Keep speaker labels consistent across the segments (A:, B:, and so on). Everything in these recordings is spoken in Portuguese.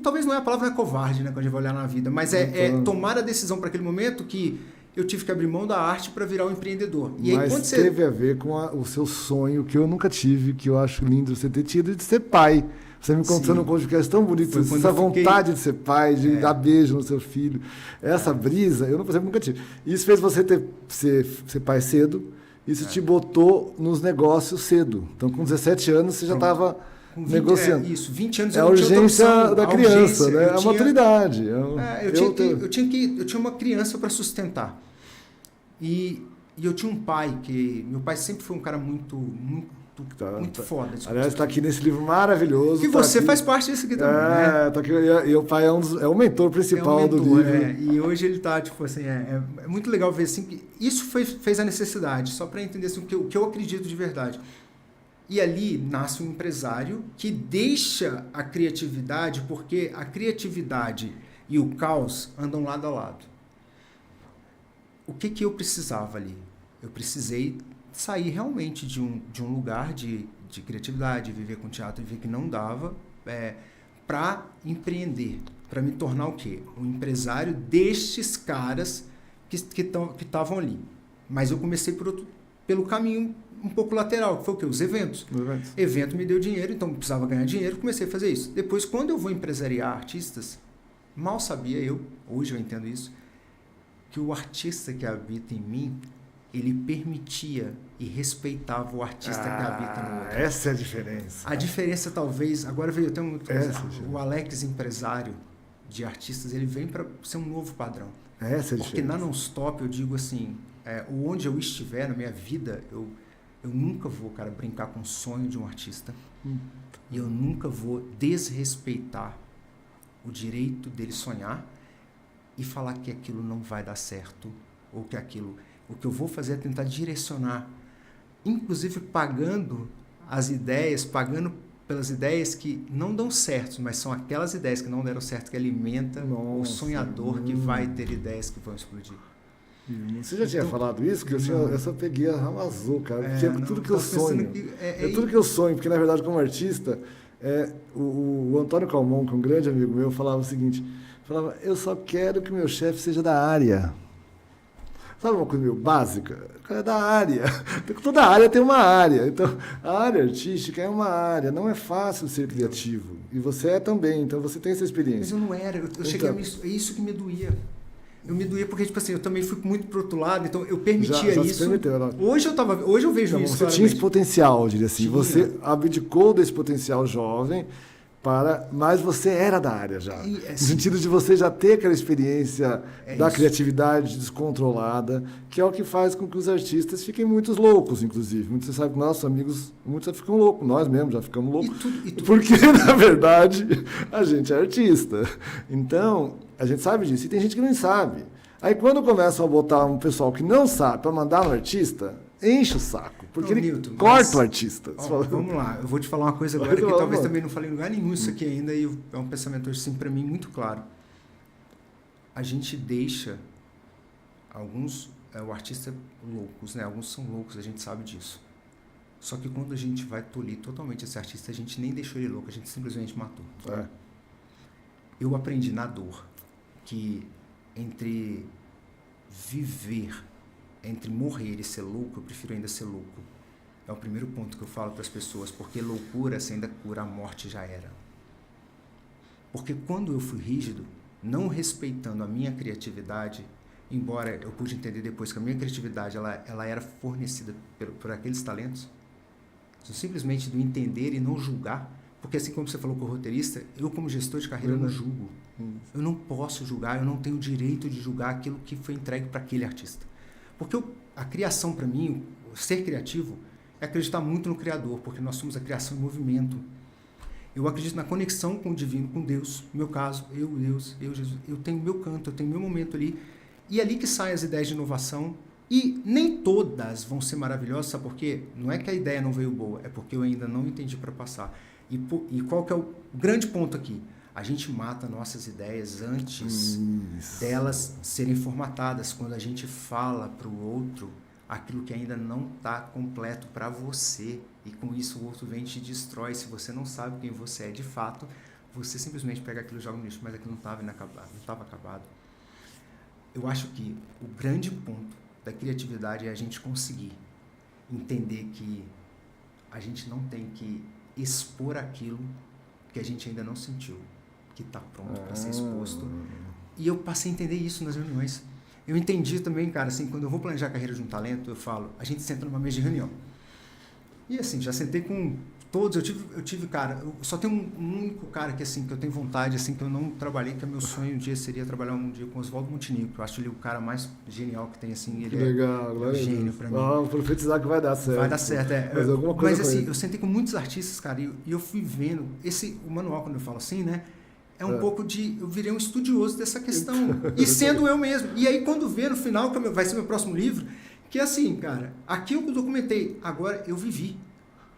A: talvez não é a palavra não é covarde, né, quando a gente vai olhar na vida, mas tomar a decisão para aquele momento que eu tive que abrir mão da arte para virar um empreendedor. E
B: mas
A: aí, quando
B: teve a ver com o seu sonho, que eu nunca tive, que eu acho lindo você ter tido, de ser pai. Você me contou num podcast tão bonito, essa vontade de ser pai, de dar beijo no seu filho. Essa brisa, eu nunca tive. Isso fez você ser pai cedo, isso te botou nos negócios cedo. Então, com 17 anos, você já estava negociando.
A: 20 anos
B: é
A: eu
B: a
A: não tinha
B: urgência
A: outra opção.
B: da criança, né? A maturidade.
A: Eu tinha uma criança para sustentar. E eu tinha um pai meu pai sempre foi um cara muito foda.
B: Aliás, está aqui nesse livro maravilhoso.
A: E você faz parte disso aqui também, né?
B: Tá aqui, e o pai é o mentor principal do livro.
A: E hoje ele tá, tipo assim, é muito legal ver assim, que isso fez a necessidade, só para entender assim, o que eu acredito de verdade. E ali nasce um empresário que deixa a criatividade, porque a criatividade e o caos andam lado a lado. O que eu precisava ali? Eu precisei sair realmente de um lugar de criatividade, viver com teatro e ver que não dava, para empreender, para me tornar o quê? Um empresário destes caras que estavam ali. Mas eu comecei pelo caminho um pouco lateral, que foi o quê? Os eventos. Evento me deu dinheiro, então eu precisava ganhar dinheiro, comecei a fazer isso. Depois, quando eu vou empresariar artistas, mal sabia eu, hoje eu entendo isso, que o artista que habita em mim, ele permitia e respeitava o artista que habita no outro.
B: Essa é a diferença.
A: A diferença talvez, agora veio até o Alex empresário de artistas, ele vem para ser um novo padrão.
B: Essa é a diferença.
A: Porque na Non-Stop eu digo assim, onde eu estiver na minha vida, eu nunca vou, cara, brincar com o sonho de um artista e eu nunca vou desrespeitar o direito dele sonhar e falar que aquilo não vai dar certo ou que aquilo... O que eu vou fazer é tentar direcionar, inclusive pagando pelas ideias que não dão certo, mas são aquelas ideias que não deram certo que alimentam o sonhador que vai ter ideias que vão explodir.
B: Você já tinha falado isso? Que eu só peguei, arrasou, cara. Porque é tudo que eu sonho. Tudo que eu sonho, porque na verdade, como artista, o Antônio Calmon, que é um grande amigo meu, falava o seguinte: eu só quero que meu chefe seja da área. Sabe uma coisa meio básica? O cara é da área. Toda área tem uma área. Então, a área artística é uma área. Não é fácil ser criativo. E você é também. Então, você tem essa experiência.
A: Mas eu não era. Eu cheguei é isso que me doía. Eu me doía porque, tipo assim, eu também fui muito pro outro lado. Então, eu permitia
B: já
A: isso.
B: Permitiu,
A: hoje eu vejo isso.
B: Você tinha esse potencial, eu diria assim. Você abdicou desse potencial jovem, mas você era da área já. No sentido de você já ter aquela experiência da criatividade descontrolada, que é o que faz com que os artistas fiquem muito loucos, inclusive. Você sabe que nossos amigos, muitos já ficam loucos, nós mesmos já ficamos loucos. Porque, na verdade, a gente é artista. Então, a gente sabe disso. E tem gente que não sabe. Aí, quando começam a botar um pessoal que não sabe para mandar no artista, enche o saco. Porque Newton, corta o artista.
A: Vamos lá, eu vou te falar uma coisa agora que talvez também não falei em lugar nenhum isso aqui ainda, e é um pensamento assim para mim muito claro. A gente deixa alguns artistas loucos, né? Alguns são loucos, a gente sabe disso. Só que quando a gente vai tolir totalmente esse artista, a gente nem deixou ele louco, a gente simplesmente matou. Eu aprendi na dor que entre morrer e ser louco, eu prefiro ainda ser louco. É o primeiro ponto que eu falo para as pessoas, porque loucura, se ainda cura, a morte já era. Porque quando eu fui rígido, não respeitando a minha criatividade, embora eu pude entender depois que a minha criatividade ela era fornecida por aqueles talentos, simplesmente do entender e não julgar, porque assim como você falou com o roteirista, eu como gestor de carreira não julgo. Eu não posso julgar, eu não tenho o direito de julgar aquilo que foi entregue para aquele artista. Porque a criação, para mim, ser criativo, é acreditar muito no Criador, porque nós somos a criação em movimento. Eu acredito na conexão com o divino, com Deus. No meu caso, Deus, Jesus. Eu tenho meu canto, eu tenho meu momento ali. E é ali que saem as ideias de inovação. E nem todas vão ser maravilhosas, sabe por quê? Não é que a ideia não veio boa, é porque eu ainda não entendi para passar. E qual que é o grande ponto aqui? A gente mata nossas ideias antes delas serem formatadas. Quando a gente fala para o outro aquilo que ainda não está completo para você. E com isso o outro vem e te destrói. Se você não sabe quem você é de fato, você simplesmente pega aquilo e joga no lixo, mas aquilo não estava inacabado, não estava acabado. Eu acho que o grande ponto da criatividade é a gente conseguir entender que a gente não tem que expor aquilo que a gente ainda não sentiu, que está pronto para ser exposto. E eu passei a entender isso nas reuniões. Eu entendi também, cara, assim, quando eu vou planejar a carreira de um talento, eu falo, a gente senta numa mesa de reunião. E assim, já sentei com todos, eu tive, cara, eu só tenho um único cara que, assim, que eu tenho vontade, assim, que eu não trabalhei, que é meu sonho um dia seria trabalhar um dia com o Oswaldo Montenegro. Eu acho ele o cara mais genial que tem, assim, ele
B: legal,
A: é um gênio pra mim.
B: Vou profetizar que vai dar certo.
A: Vai dar certo, é.
B: Mas
A: assim, eu sentei com muitos artistas, cara, e eu fui vendo, o manual, quando eu falo assim, né, é um pouco de, eu virei um estudioso dessa questão, e sendo eu mesmo. E aí, quando vê no final, que vai ser meu próximo livro, que é assim, cara, aquilo que eu documentei, agora eu vivi.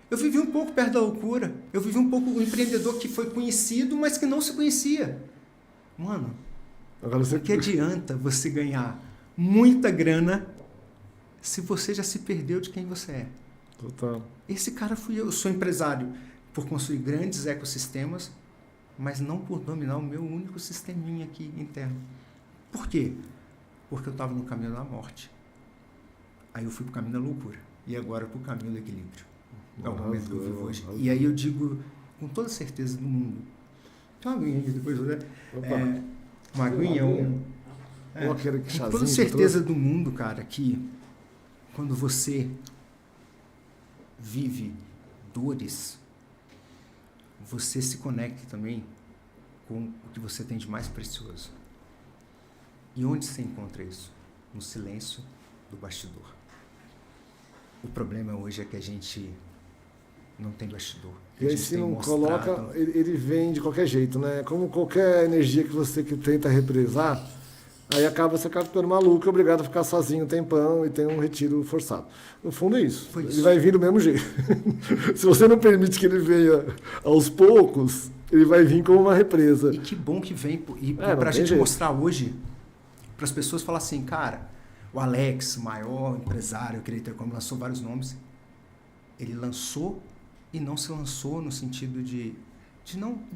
A: Eu vivi um pouco perto da loucura. Eu vivi um pouco o empreendedor que foi conhecido, mas que não se conhecia. Mano, o que adianta você ganhar muita grana se você já se perdeu de quem você é?
B: Total.
A: Esse cara fui eu. Eu sou empresário por construir grandes ecossistemas, mas não por dominar o meu único sisteminha aqui interno. Por quê? Porque eu estava no caminho da morte. Aí eu fui para o caminho da loucura. E agora para o caminho do equilíbrio. É o momento que eu vivo hoje. E aí eu digo, com toda certeza do mundo, tem uma aguinha aqui depois, né? Uma aguinha, com toda certeza do mundo, cara, que quando você vive dores, você se conecta também com o que você tem de mais precioso. E onde você encontra isso? No silêncio do bastidor. O problema hoje é que a gente não tem bastidor.
B: E aí se não coloca, ele vem de qualquer jeito, né? Como qualquer energia que você tenta represar, aí acaba você ficando maluco e obrigado a ficar sozinho um tempão e tem um retiro forçado. No fundo é isso. Ele vai vir do mesmo jeito. Se você não permite que ele venha aos poucos, ele vai vir como uma represa.
A: E que bom que vem. E pra gente mostrar hoje, para as pessoas falar assim, cara, o Alex, maior empresário, Creator, como lançou vários nomes, ele lançou e não se lançou no sentido de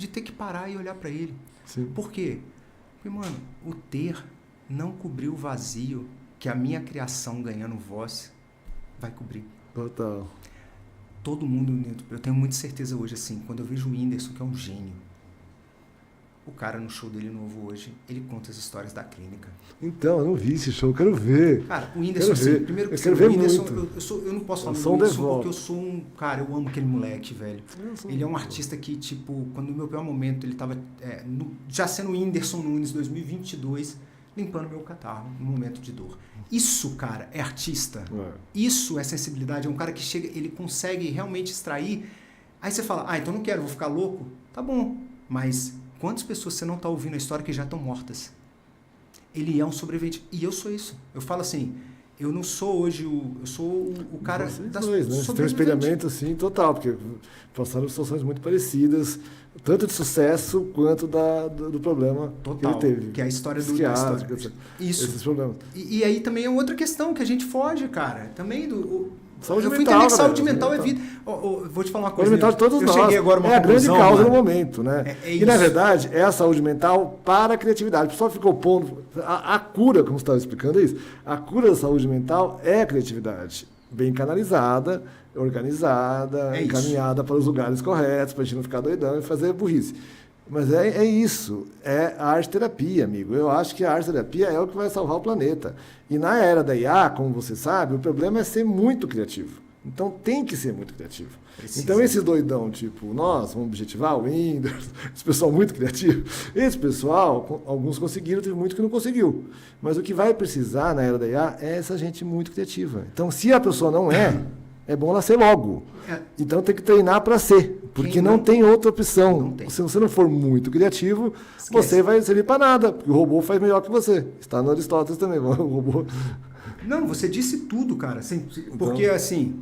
A: ter que parar e olhar para ele.
B: Sim.
A: Por quê? Porque, mano, o ter não cobriu o vazio que a minha criação ganhando voz vai cobrir.
B: Total.
A: Todo mundo, eu tenho muita certeza hoje, assim, quando eu vejo o Whindersson, que é um gênio, o cara no show dele novo hoje, ele conta as histórias da clínica.
B: Então, eu não vi esse show, quero ver.
A: Cara, o Whindersson, assim, primeiro que
B: eu quero ver
A: o Whindersson,
B: muito.
A: eu não posso falar do Whindersson porque eu sou um... Cara, eu amo aquele moleque, velho. Ele é um artista que, tipo, quando no meu pior momento, ele tava já sendo Whindersson Nunes 2022, limpando meu catarro no momento de dor. Isso, cara, é artista. Isso é sensibilidade. É um cara que chega, ele consegue realmente extrair. Aí você fala, então não quero, vou ficar louco. Tá bom, mas... Quantas pessoas você não está ouvindo a história que já estão mortas? Ele é um sobrevivente. E eu sou isso. Eu falo assim, eu não sou hoje eu sou o cara
B: das dois, né? Você tem um espelhamento assim total, porque passaram situações muito parecidas, tanto de sucesso quanto do problema
A: total,
B: que ele teve.
A: Que é a história do
B: psiquiátrico,
A: isso.
B: Esses problemas.
A: E aí também é outra questão que a gente foge, cara. Também
B: saúde
A: eu fui
B: mental,
A: entender que saúde mental é vida. Vou te falar uma coisa.
B: Saúde mental de todos nós.
A: Cheguei agora uma
B: a grande causa
A: no
B: momento, né? E na verdade é a saúde mental para a criatividade. O pessoal ficou pondo a cura, como você estava explicando isso, a cura da saúde mental é a criatividade. Bem canalizada, organizada, encaminhada para os lugares corretos, para a gente não ficar doidão e fazer burrice. Mas é isso, é a arte-terapia, amigo. Eu acho que a arte-terapia é o que vai salvar o planeta. E na era da IA, como você sabe, o problema é ser muito criativo. Então tem que ser muito criativo. Precisa. Então esses doidão, tipo, nós vamos objetivar o Windows, esse pessoal muito criativo, esse pessoal, alguns conseguiram, teve muito que não conseguiu. Mas o que vai precisar na era da IA é essa gente muito criativa. Então se a pessoa não é bom ela ser logo. Então tem que treinar para ser, porque não tem outra opção. Se você não for muito criativo, você vai servir para nada, porque o robô faz melhor que você. Está no Aristóteles também, o robô.
A: Não, você disse tudo, cara. Porque assim,